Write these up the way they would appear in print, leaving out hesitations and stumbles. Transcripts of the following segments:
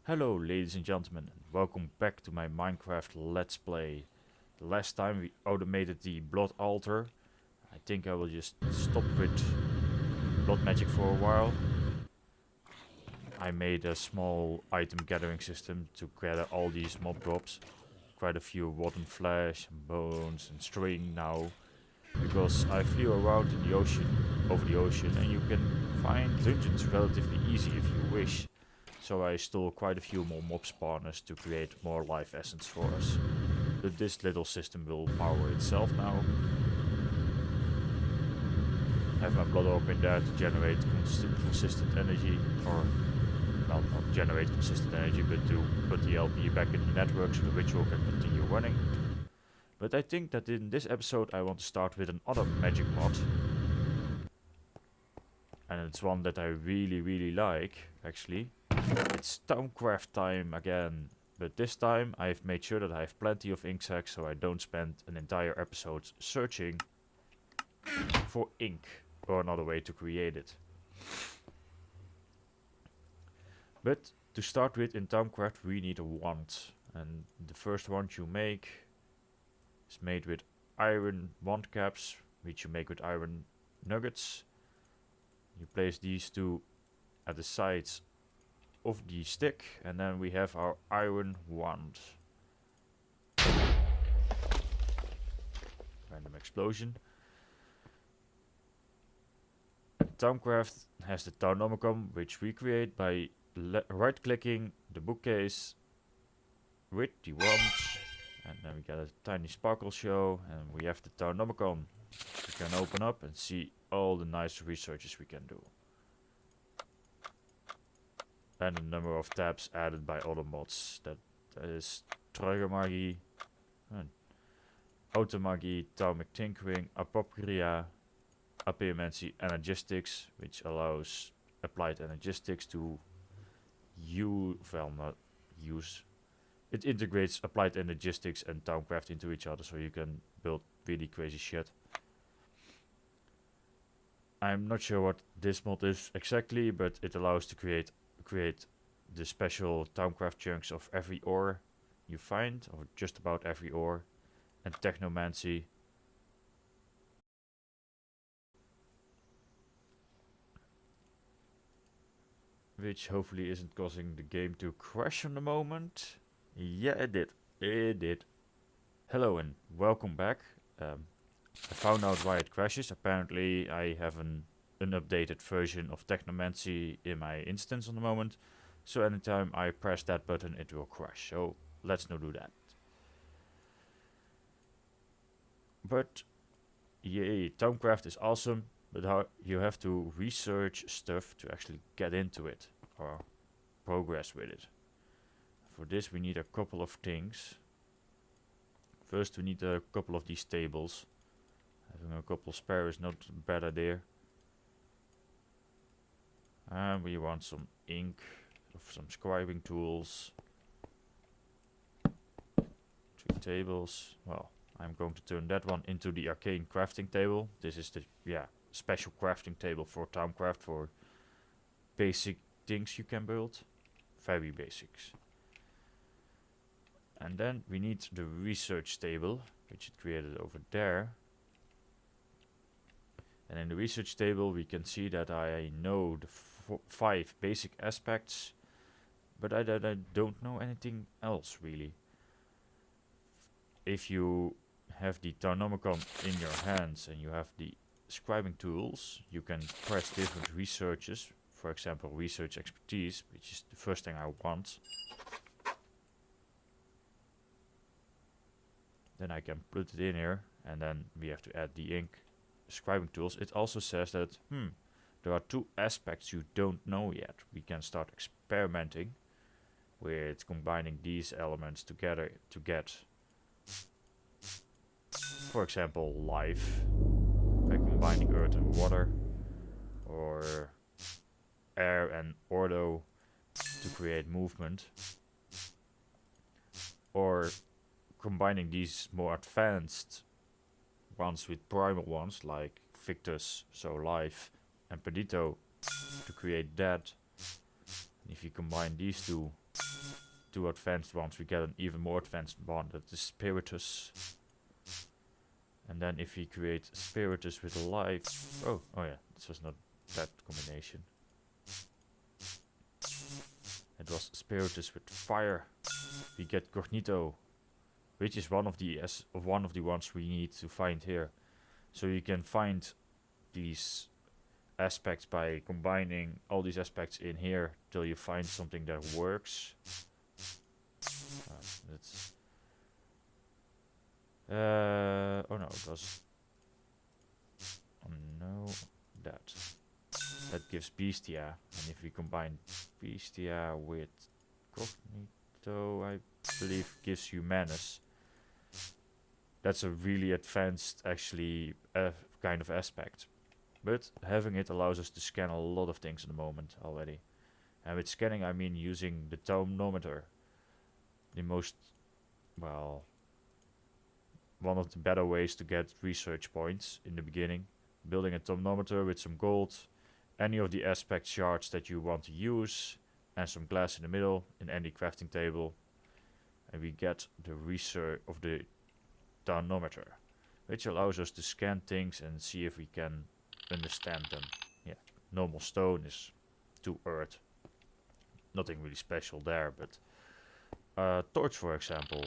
Hello ladies and gentlemen, and welcome back to my Minecraft Let's Play. The last time we automated the blood altar. I think I will just stop with blood magic for a while. I made a small item gathering system to gather all these mob drops. Quite a few rotten flesh, and bones and string now. Because I flew around in the ocean, over the ocean, and you can find dungeons relatively easy if you wish. So I stole quite a few more mob spawners to create more life essence for us. But this little system will power itself now. I have my blood orb in there to generate consistent energy, or well, not generate consistent energy, but to put the LP back in the network so the ritual can continue running. But I think that in this episode I want to start with another magic mod. And it's one that I really like, actually. It's Thaumcraft time again. But this time I've made sure that I have plenty of ink sacks so I don't spend an entire episode searching for ink or another way to create it. But to start with, in Thaumcraft we need a wand. And the first wand you make is made with iron wand caps, which you make with iron nuggets. You place these two at the sides of the stick, and then we have our iron wand. Random explosion. Thaumcraft has the Thaumcraft, which we create by right clicking the bookcase with the wand. And then we get a tiny sparkle show, and we have the Thaumcraft. We can open up and see all the nice researches we can do. And a number of tabs added by other mods. That is Treugermagie, Automagie, Thaumic Tinkering, Apopria, Apiomancy, Energistics, which allows applied energistics to use. It integrates applied energistics and Thaumcraft into each other, so you can build really crazy shit. I'm not sure what this mod is exactly, but it allows to create the special Thaumcraft chunks of every ore you find, or just about every ore, and Technomancy. Which hopefully isn't causing the game to crash on the moment. Yeah, it did. It did. Hello and welcome back. I found out why it crashes. Apparently I have an updated version of Technomancy in my instance on the moment. So anytime I press that button it will crash. So let's not do that. But yay, Thaumcraft is awesome. But you have to research stuff to actually get into it or progress with it. For this we need a couple of things. First we need a couple of these tables. Having a couple spare is not a bad idea. And we want some ink, some scribing tools. 3 tables. Well, I'm going to turn that one into the arcane crafting table. This is the special crafting table for Thaumcraft, for basic things you can build. Very basics. And then we need the research table, which it created over there. And in the research table we can see that I know the 5 basic aspects, but I don't know anything else really. If you have the Thaumcraft in your hands and you have the scribing tools, you can press different researches. For example, research expertise, which is the first thing I want. Then I can put it in here, and then we have to add the ink scribing tools. It also says that there are 2 aspects you don't know yet. We can start experimenting with combining these elements together to get, for example, life, by combining earth and water, or air and ordo to create movement, or combining these more advanced ones with primal ones like Victus, so life, and Pedito to create that. If you combine these two two advanced ones, we get an even more advanced one, that is Spiritus. And then if we create Spiritus with life... Oh yeah, this was not that combination. It was Spiritus with fire. We get Cognito, which is one of the ones we need to find here. So you can find these aspects by combining all these aspects in here till you find something that works. That's oh no, it was no, that gives Bestia, and if we combine Bestia with Cognito, I believe gives Humanus. That's a really advanced, actually, kind of aspect. But having it allows us to scan a lot of things at the moment already. And with scanning, I mean using the Thaumnometer. The most, well, one of the better ways to get research points in the beginning. Building a Thaumnometer with some gold, any of the aspect shards that you want to use, and some glass in the middle in any crafting table. And we get the research of the Thaumnometer, which allows us to scan things and see if we can understand them. Yeah, normal stone is 2 earth. Nothing really special there, but torch, for example,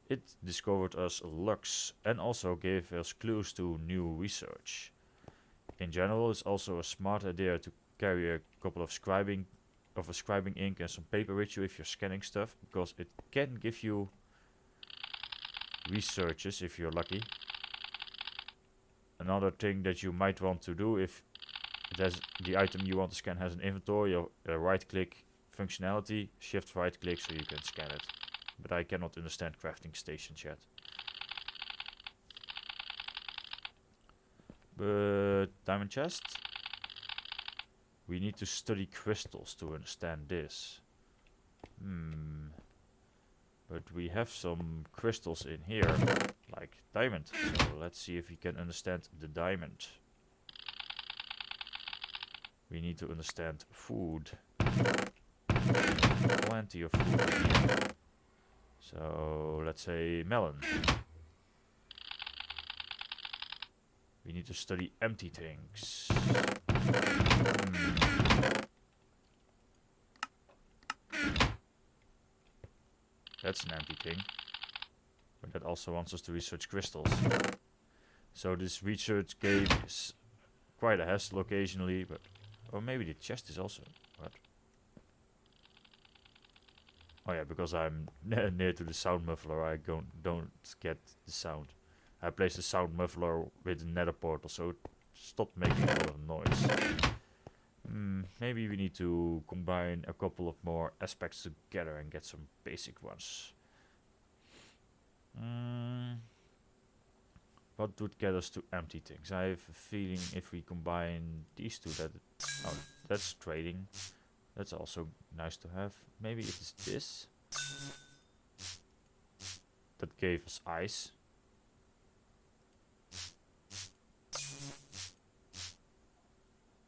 it discovered us Lux and also gave us clues to new research. In general, it's also a smart idea to carry a couple of scribing ink and some paper with you if you're scanning stuff, because it can give you researches if you're lucky. Another thing that you might want to do if it has the item you want to scan has an inventory or a right click functionality, shift right click so you can scan it. But I cannot understand crafting stations yet. But diamond chest? We need to study crystals to understand this. But we have some crystals in here, like diamond. So let's see if we can understand the diamond. We need to understand food. Plenty of food here. So let's say melon. We need to study empty things. That's an empty thing. But that also wants us to research crystals. So this research game is quite a hassle occasionally, but... Or maybe the chest is also... What? Oh yeah, because I'm near to the sound muffler, I don't get the sound. I placed the sound muffler with the nether portal, so it stopped making a lot of noise. Maybe we need to combine a couple of more aspects together and get some basic ones. What would get us to empty things? I have a feeling if we combine these two, oh, that's trading. That's also nice to have. Maybe it is this. That gave us ice.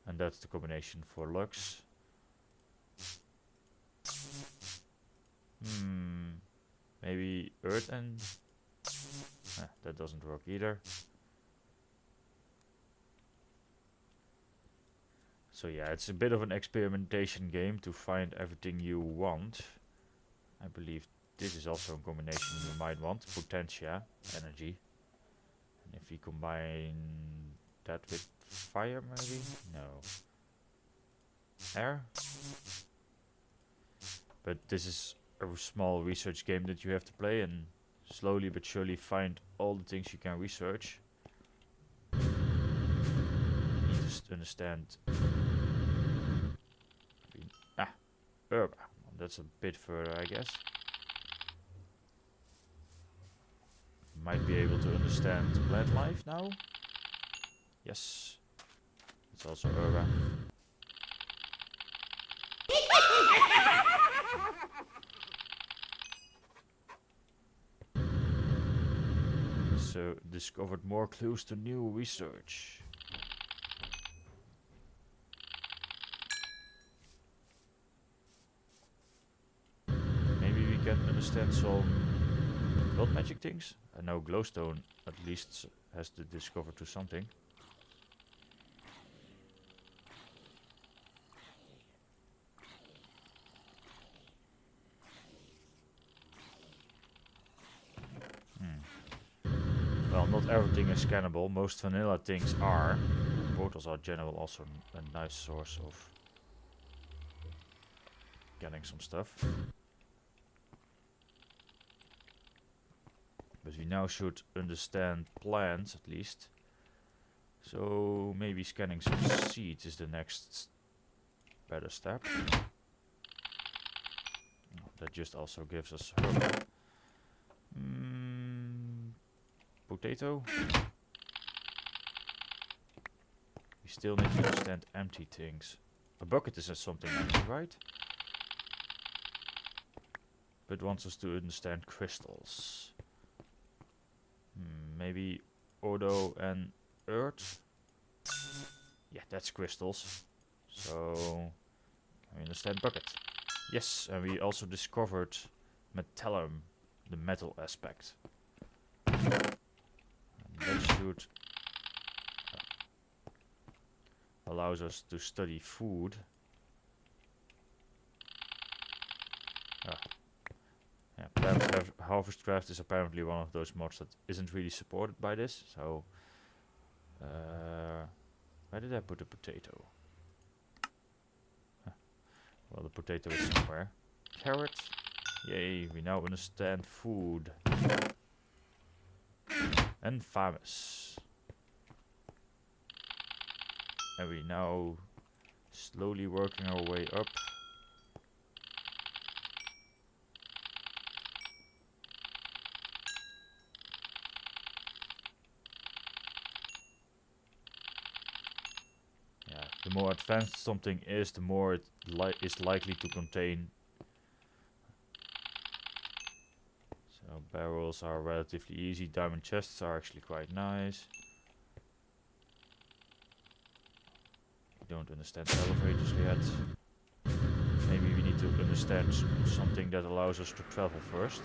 And that's the combination for Lux. Maybe earth and... that doesn't work either. So yeah, it's a bit of an experimentation game to find everything you want. I believe this is also a combination you might want. Potentia, energy. And if we combine that with fire maybe? No. Air? But this is a small research game that you have to play and slowly but surely find all the things you can research. You need to understand... Herba. That's a bit further, I guess. Might be able to understand plant life now. Yes. It's also Herba. So, discovered more clues to new research. understand some blood magic things. I know glowstone at least has to discover to something. Well, not everything is scannable. Most vanilla things are. Portals are general also a nice source of getting some stuff. But we now should understand plants at least. So maybe scanning some seeds is the next better step. That just also gives us herb. Potato. We still need to understand empty things. A bucket is something empty, right? But wants us to understand crystals. Maybe Odo and Earth? Yeah, that's crystals. So, can we understand bucket? Yes, and we also discovered metallum, the metal aspect. That should allows us to study food. Yeah, Harvestcraft is apparently one of those mods that isn't really supported by this. So, where did I put the potato? Well, the potato is somewhere. Carrot. Yay, we now understand food. And famous. And we now slowly working our way up. Yeah, the more advanced something is, the more it is likely to contain. So barrels are relatively easy. Diamond chests are actually quite nice. We don't understand elevators yet. Maybe we need to understand something that allows us to travel first.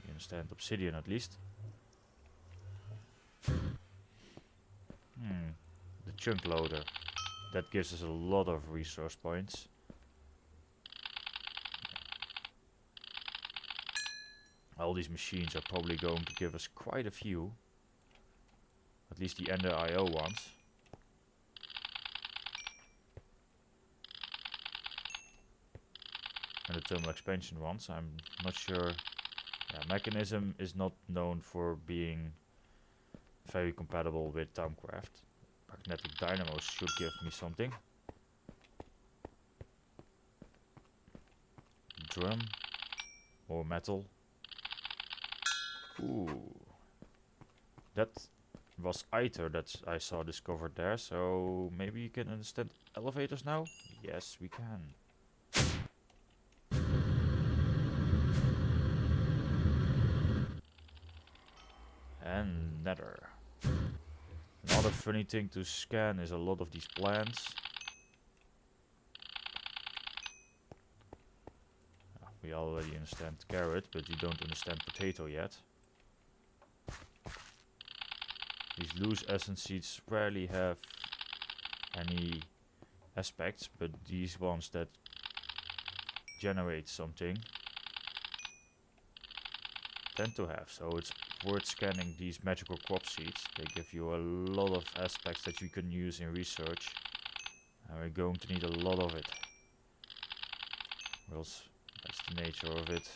We understand obsidian at least. The chunk loader. That gives us a lot of resource points. All these machines are probably going to give us quite a few. At least the Ender IO ones. And the thermal expansion ones. I'm not sure. Yeah, Mechanism is not known for being very compatible with Thaumcraft. Magnetic dynamos should give me something. Drum. More metal. Ooh. That was Iter that I saw discovered there, so maybe you can understand elevators now? Yes, we can. And nether. Another funny thing to scan is a lot of these plants. We already understand carrot, but we don't understand potato yet. These loose essence seeds rarely have any aspects, but these ones that generate something tend to have. So it's worth scanning these magical crop seeds. They give you a lot of aspects that you can use in research, and we're going to need a lot of it. Or else that's the nature of it.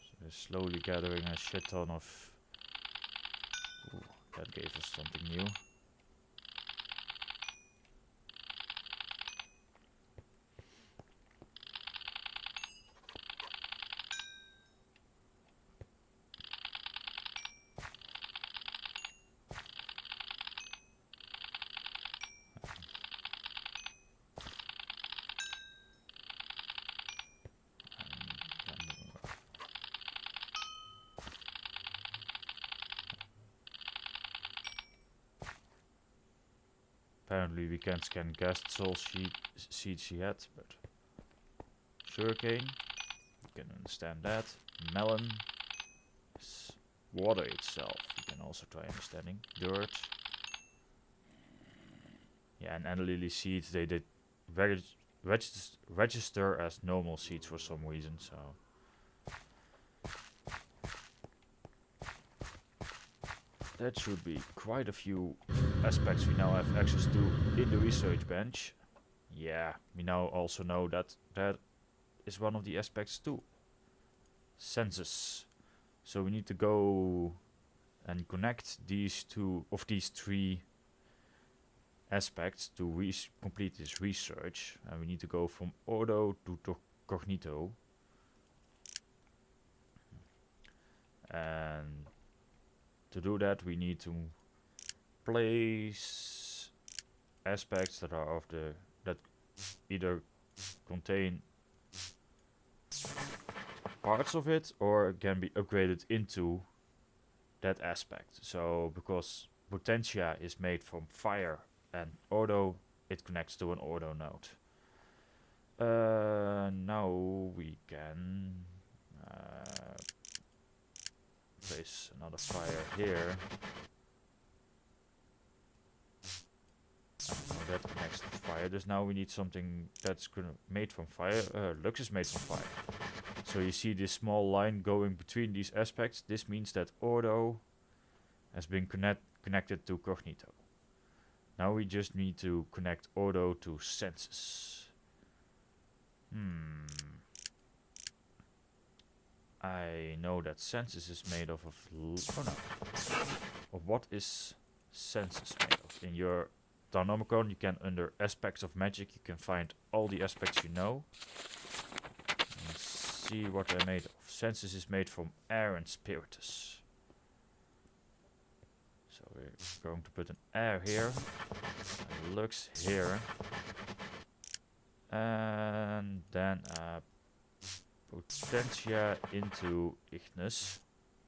So we're slowly gathering a shit ton of. Ooh, that gave us something new. Apparently we can scan gas soul seeds yet, but sugarcane, you can understand that. Melon is water itself, you can also try understanding. Dirt. Yeah, and lily seeds, they did register as normal seeds for some reason, so. That should be quite a few aspects we now have access to in the research bench. Yeah, we now also know that that is one of the aspects too. Census. So we need to go and connect these three aspects to complete this research. And we need to go from Ordo to Cognito. And to do that, we need to place aspects that are that either contain parts of it or can be upgraded into that aspect. So because Potentia is made from fire and Ordo, it connects to an Ordo node. Now we can place another fire here. That connects to fire. Thus now we need something that's made from fire. Lux is made from fire. So you see this small line going between these aspects. This means that Ordo has been connected to Cognito. Now we just need to connect Ordo to Census. I know that Census is made of what is Census made of? In your Thaumcraft, you can, under aspects of magic, you can find all the aspects you know. And see what they're made of. Census is made from air and spiritus. So we're going to put an air here, and lux here, and then a Potentia into Ignis.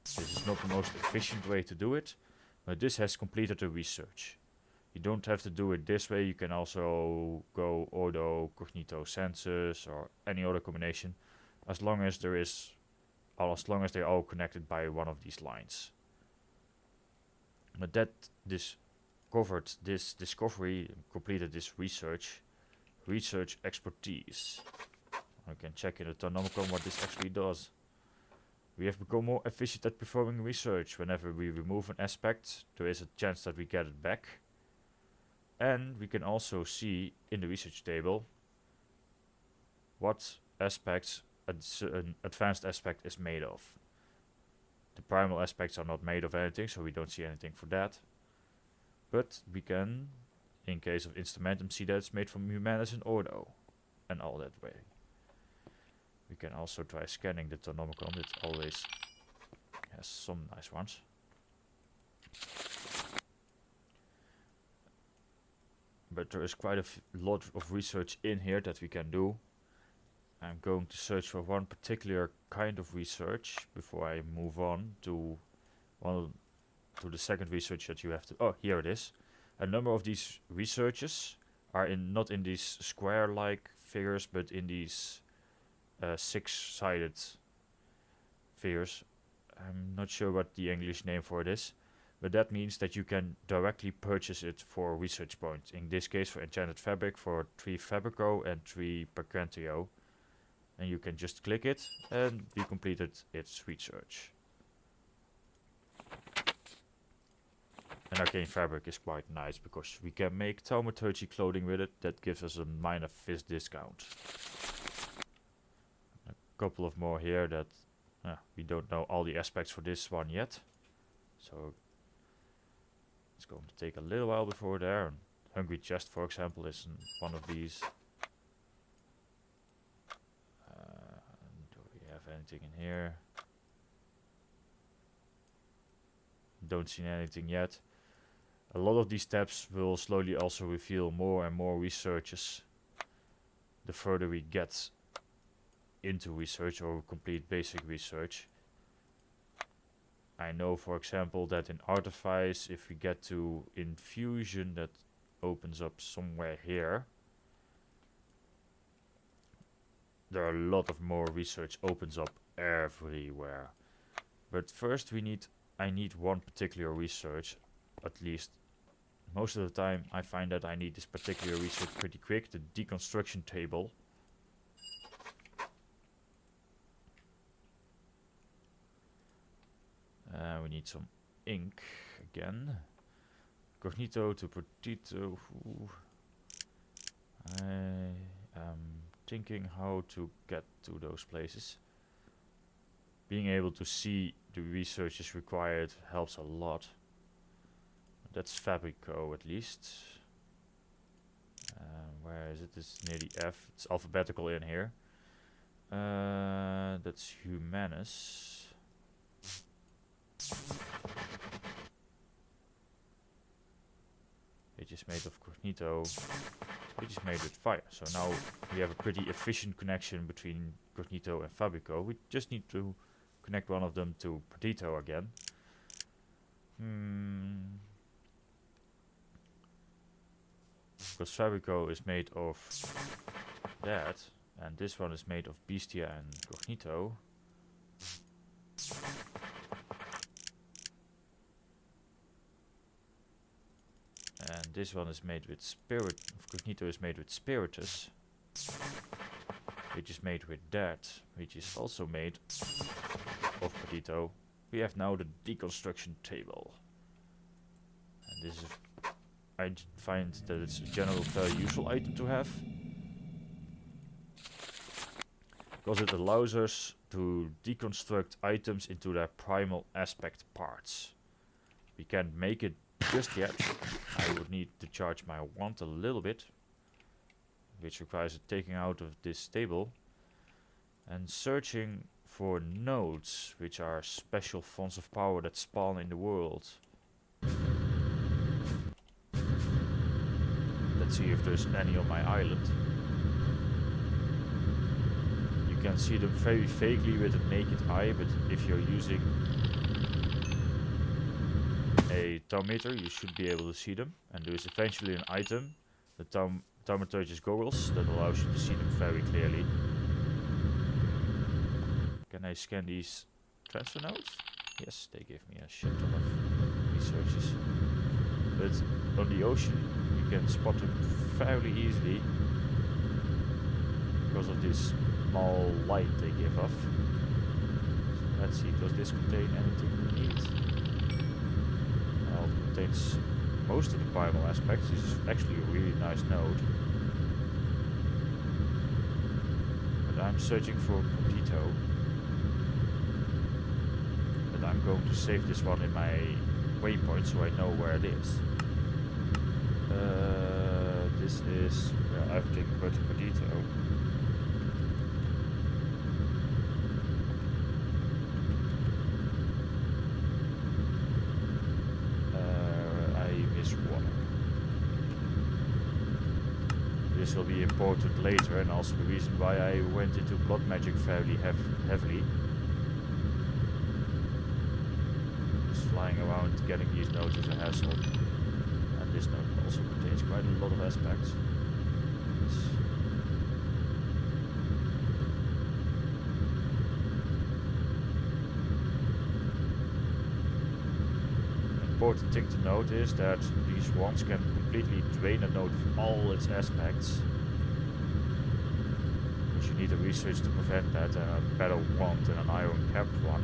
This is not the most efficient way to do it, but this has completed the research. You don't have to do it this way, you can also go Ordo, Cognito, Census, or any other combination, as long as they're all connected by one of these lines. But that this covered this discovery, completed this research expertise. I can check in the Thaumcraft what this actually does. We have become more efficient at performing research. Whenever we remove an aspect, there is a chance that we get it back. And we can also see in the research table what aspects an advanced aspect is made of. The primal aspects are not made of anything, so we don't see anything for that. But we can, in case of Instrumentum, see that it's made from Humanus and Ordo, and all that way. We can also try scanning the Thaumcraft, it always has some nice ones. But there is quite a lot of research in here that we can do. I'm going to search for one particular kind of research before I move on to the second research that you have to. Oh, here it is. A number of these researches are not in these square-like figures, but in these six-sided figures. I'm not sure what the English name for it is, but that means that you can directly purchase it for research points. In this case, for Enchanted Fabric, for 3 Fabrico and 3 Percantio. And you can just click it, and we completed its research. And Arcane Fabric is quite nice, because we can make thaumaturgy clothing with it. That gives us a minor fist discount. A couple of more here that we don't know all the aspects for this one yet. So it's going to take a little while before there. And Hungry Chest, for example, is one of these. Do we have anything in here? Don't see anything yet. A lot of these steps will slowly also reveal more and more researches the further we get into research or complete basic research. I know, for example, that in Artifice, if we get to Infusion, that opens up somewhere here. There are a lot of more research opens up everywhere. But first I need one particular research, at least. Most of the time I find that I need this particular research pretty quick, the deconstruction table. We need some ink again. Cognito to Potito. I am thinking how to get to those places. Being able to see the research is required helps a lot. That's Fabrico at least. Where is it? It's near the F. It's alphabetical in here. That's Humanus. Which is made of Cognito, which is made with fire. So now we have a pretty efficient connection between Cognito and Fabrico. We just need to connect one of them to Potito again. Because Fabrico is made of that, and this one is made of Bestia and Cognito. And this one is made with Cognito is made with Spiritus, which is made with that, which is also made of Potito. We have now the deconstruction table. And this is, I find that it's a general very useful item to have, because it allows us to deconstruct items into their primal aspect parts. We can't make it just yet. I would need to charge my wand a little bit, which requires a taking out of this table and searching for nodes, which are special fonts of power that spawn in the world. Let's see if there's any on my island. You can see them very vaguely with a naked eye, but if you're using a Thaumeter, you should be able to see them. And there is eventually an item, the Thaumaturgist goggles, that allows you to see them very clearly. Can I scan these transfer nodes? Yes, they give me a shit ton of researches. But on the ocean, you can spot them fairly easily because of this small light they give off. So let's see, does this contain anything we need? Well, it contains most of the primal aspects. This is actually a really nice node. But I'm searching for Potito. But I'm going to save this one in my waypoint so I know where it is. This is where I've taken Potito. This will be important later, and also the reason why I went into blood magic fairly heavily. Just flying around getting these nodes is a hassle. And this node also contains quite a lot of aspects. Important thing to note is that these wands can completely drain a node of all its aspects. But you need a research to prevent that, and a better wand than an iron capped one.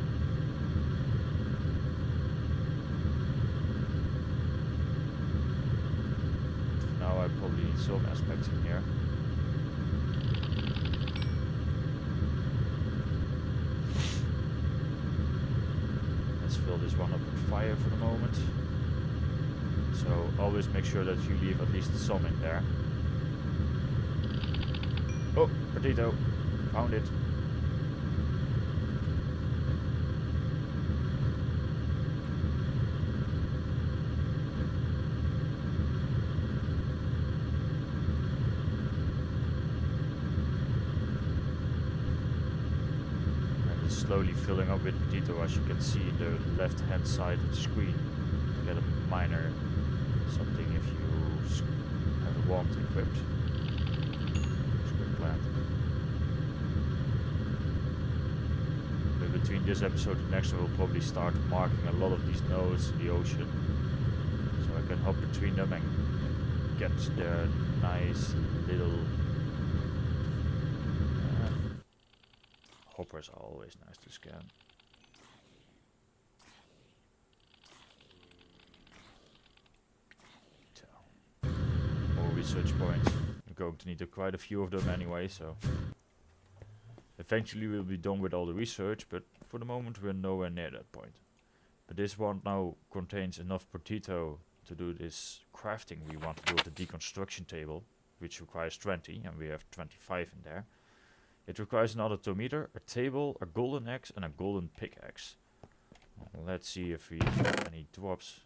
For now I probably need some aspects in here. Let's fill this one up with fire for the moment. So always make sure that you leave at least some in there. Oh, Potito. Found it. And it's slowly filling up with Potito, as you can see in the left hand side of the screen. To get a minor something if you the wand equipped. It's a good plan. But between this episode and the next one, we'll probably start marking a lot of these nodes in the ocean, so I can hop between them and get their nice little hoppers are always nice to scan. So, more research points. We're going to need quite a few of them anyway, so eventually we'll be done with all the research, but for the moment we're nowhere near that point. But this one now contains enough potato to do this crafting we want to do with the deconstruction table, which requires 20, and we have 25 in there. It requires another thermometer, a table, a golden axe, and a golden pickaxe. Let's see if we have any drops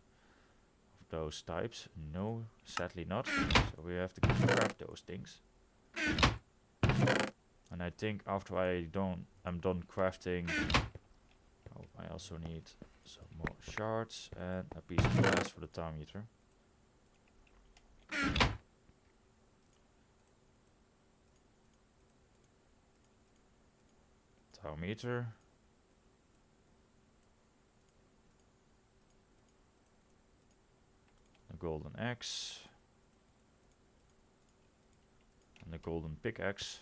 of those types. No, sadly not. So we have to craft those things. And I think after I'm done crafting, oh, I also need some more shards and a piece of glass for the thermometer. Thermometer. The golden axe. And the golden pickaxe.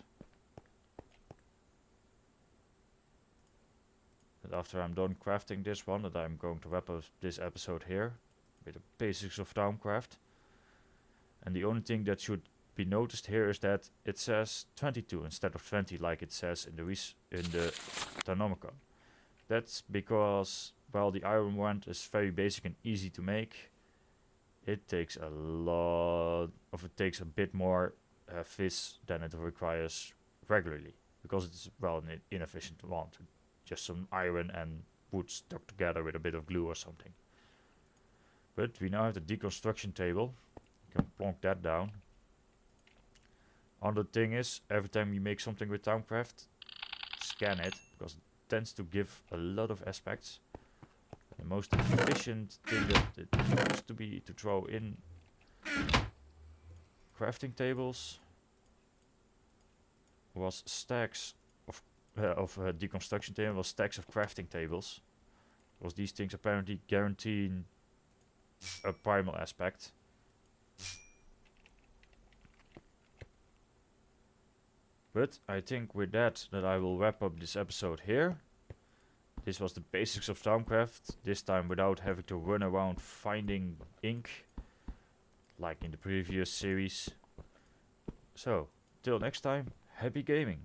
And after I'm done crafting this one, that I'm going to wrap up this episode here with the basics of Thaumcraft. And the only thing that should be noticed here is that it says 22 instead of 20 like it says in the Thaumcraft. That's because, well, the iron wand is very basic and easy to make. It takes a bit more fish than it requires regularly, because it's, well, an inefficient wand. Just some iron and wood stuck together with a bit of glue or something. But we now have the deconstruction table. You can plonk that down. Other thing is, every time you make something with Thaumcraft, scan it, because it tends to give a lot of aspects. The most efficient thing that it used to be to throw in crafting tables was stacks of deconstruction table, was stacks of crafting tables, because these things apparently guarantee a primal aspect. But I think with that I will wrap up this episode here. This was the basics of Thaumcraft, this time without having to run around finding ink like in the previous series. So, till next time, happy gaming!